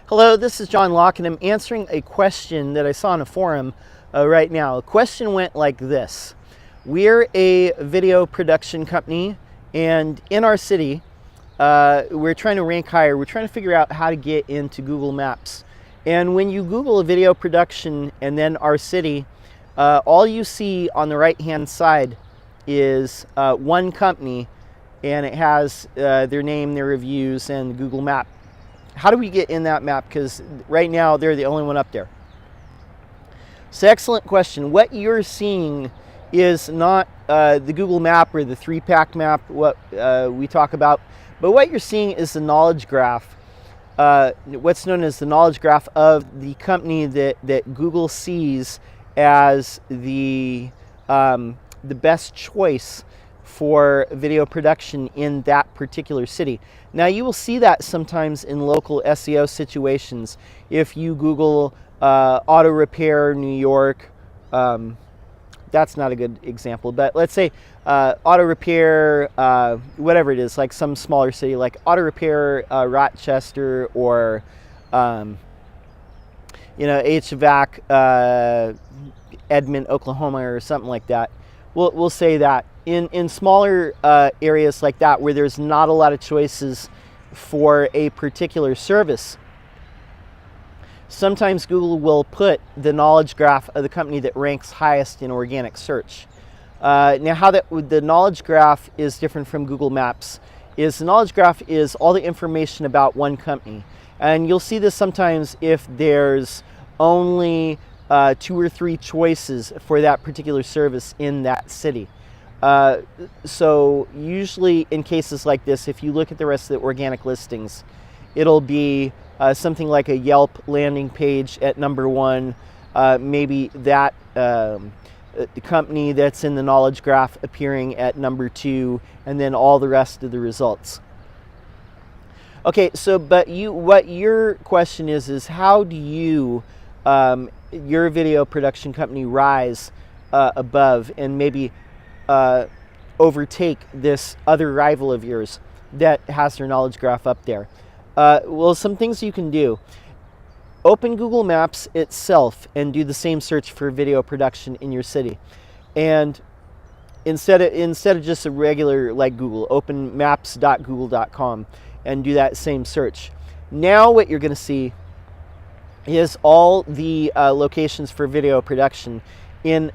Hello, this is John Locke, and I'm answering a question that I saw in a forum right now. The question went like this. We're a video production company, and in our city, we're trying to rank higher. We're trying to figure out how to get into Google Maps. And when you Google a video production and then our city, all you see on the right-hand side is one company, and it has their name, their reviews, and Google Map. How do we get in that map? Because right now they're the only one up there. So excellent question. What you're seeing is not the Google map or the 3-pack map, what we talk about, but what you're seeing is the knowledge graph, what's known as the knowledge graph of the company that Google sees as the best choice for video production in that particular city. Now you will see that sometimes in local SEO situations. If you Google auto repair New York, that's not a good example, but let's say auto repair, whatever it is, like some smaller city like auto repair Rochester, or HVAC Edmond, Oklahoma, or something like that. We'll say that in smaller areas like that, where there's not a lot of choices for a particular service, sometimes Google will put the knowledge graph of the company that ranks highest in organic search. Now how the knowledge graph is different from Google Maps is the knowledge graph is all the information about one company. And you'll see this sometimes if there's only 2 or 3 choices for that particular service in that city. So usually in cases like this, if you look at the rest of the organic listings, it'll be something like a Yelp landing page at number 1, maybe that the company that's in the knowledge graph appearing at number 2, and then all the rest of the results. Okay, so what your question is how do you your video production company rise above and maybe overtake this other rival of yours that has their knowledge graph up there? Well, some things you can do. Open Google Maps itself and do the same search for video production in your city. And instead of just a regular like Google, open maps.google.com and do that same search. Now what you're going to see is all the locations for video production in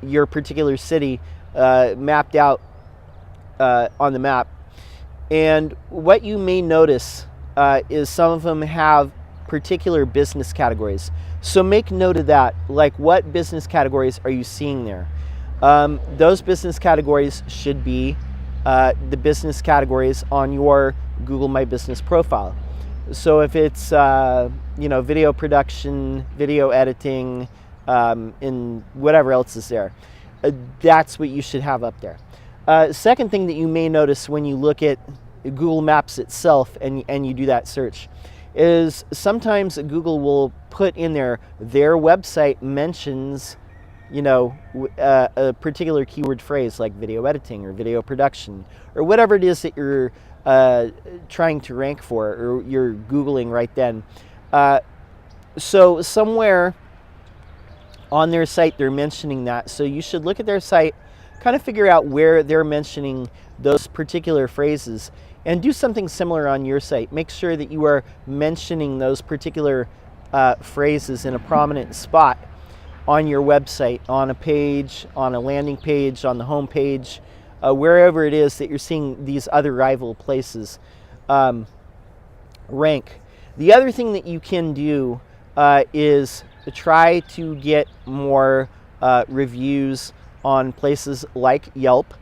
your particular city mapped out on the map. And what you may notice is some of them have particular business categories. So make note of that. Like, what business categories are you seeing there? Those business categories should be the business categories on your Google My Business profile. So if it's video production, video editing, and whatever else is there, that's what you should have up there. Second thing that you may notice when you look at Google Maps itself and you do that search is sometimes Google will put in there their website mentions a particular keyword phrase like video editing or video production or whatever it is that you're trying to rank for or you're Googling right then. So somewhere on their site they're mentioning that, so you should look at their site, kind of figure out where they're mentioning those particular phrases, and do something similar on your site. Make sure that you are mentioning those particular phrases in a prominent spot on your website, on a page, on a landing page, on the home page, wherever it is that you're seeing these other rival places rank. The other thing that you can do is try to get more reviews on places like Yelp.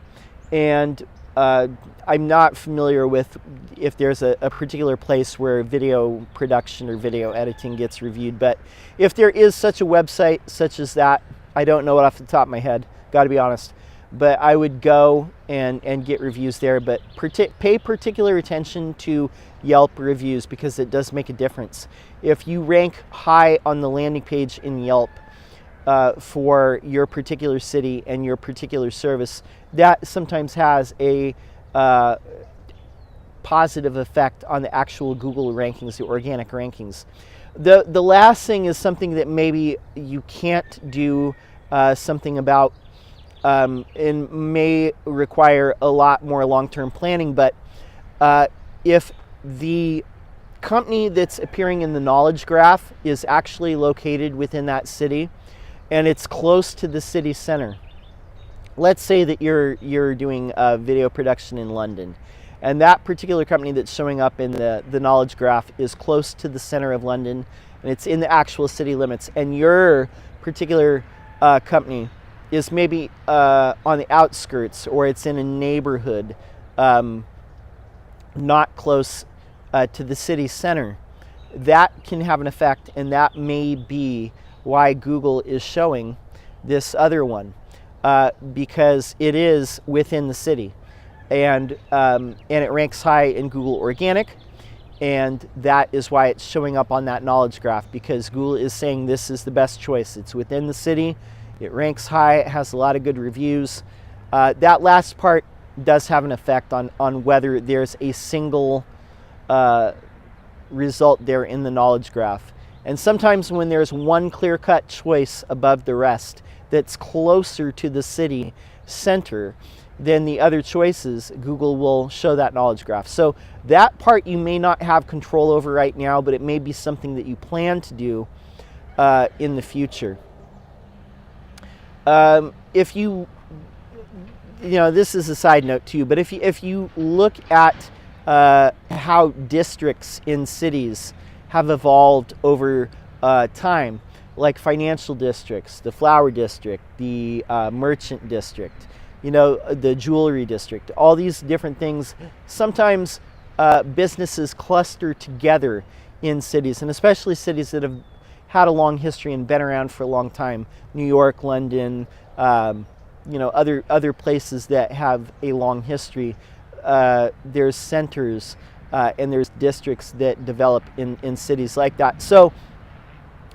And I'm not familiar with if there's a particular place where video production or video editing gets reviewed, but if there is such a website such as that, I don't know it off the top of my head, got to be honest, but I would go and get reviews there. But pay particular attention to Yelp reviews, because it does make a difference. If you rank high on the landing page in Yelp for your particular city and your particular service, that sometimes has a positive effect on the actual Google rankings, the organic rankings. The last thing is something that maybe you can't do something about, and may require a lot more long-term planning, but if the company that's appearing in the knowledge graph is actually located within that city and it's close to the city center. Let's say that you're doing video production in London, and that particular company that's showing up in the knowledge graph is close to the center of London, and it's in the actual city limits, and your particular company is maybe on the outskirts, or it's in a neighborhood not close to the city center. That can have an effect, and that may be why Google is showing this other one, because it is within the city, and it ranks high in Google Organic, and that is why it's showing up on that knowledge graph, because Google is saying this is the best choice. It's within the city, it ranks high, it has a lot of good reviews. That last part does have an effect on whether there's a single result there in the knowledge graph. And sometimes when there's one clear-cut choice above the rest that's closer to the city center than the other choices, Google will show that knowledge graph. So that part you may not have control over right now, but it may be something that you plan to do in the future. If you this is a side note too, but if you look at how districts in cities have evolved over time, like financial districts, the flower district, the merchant district, the jewelry district, all these different things. Sometimes businesses cluster together in cities, and especially cities that have had a long history and been around for a long time. New York, London, other places that have a long history. There's centers and there's districts that develop in cities like that. So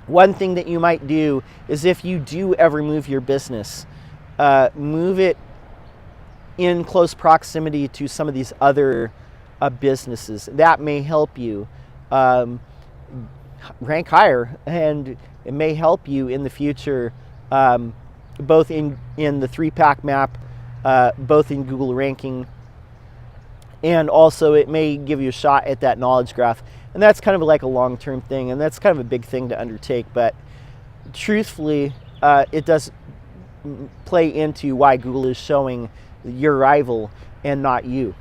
one thing that you might do is, if you do ever move your business, move it in close proximity to some of these other businesses. That may help you rank higher, and it may help you in the future, both in the 3-pack map, both in Google ranking, and also it may give you a shot at that knowledge graph. And that's kind of like a long-term thing, and that's kind of a big thing to undertake, but truthfully, it does play into why Google is showing your rival and not you.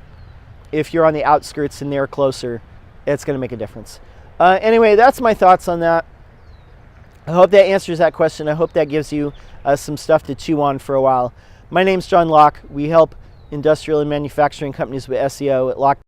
If you're on the outskirts and they're closer, it's going to make a difference. Anyway, that's my thoughts on that. I hope that answers that question. I hope that gives you some stuff to chew on for a while. My name's John Locke. We help industrial and manufacturing companies with SEO at Lockedown.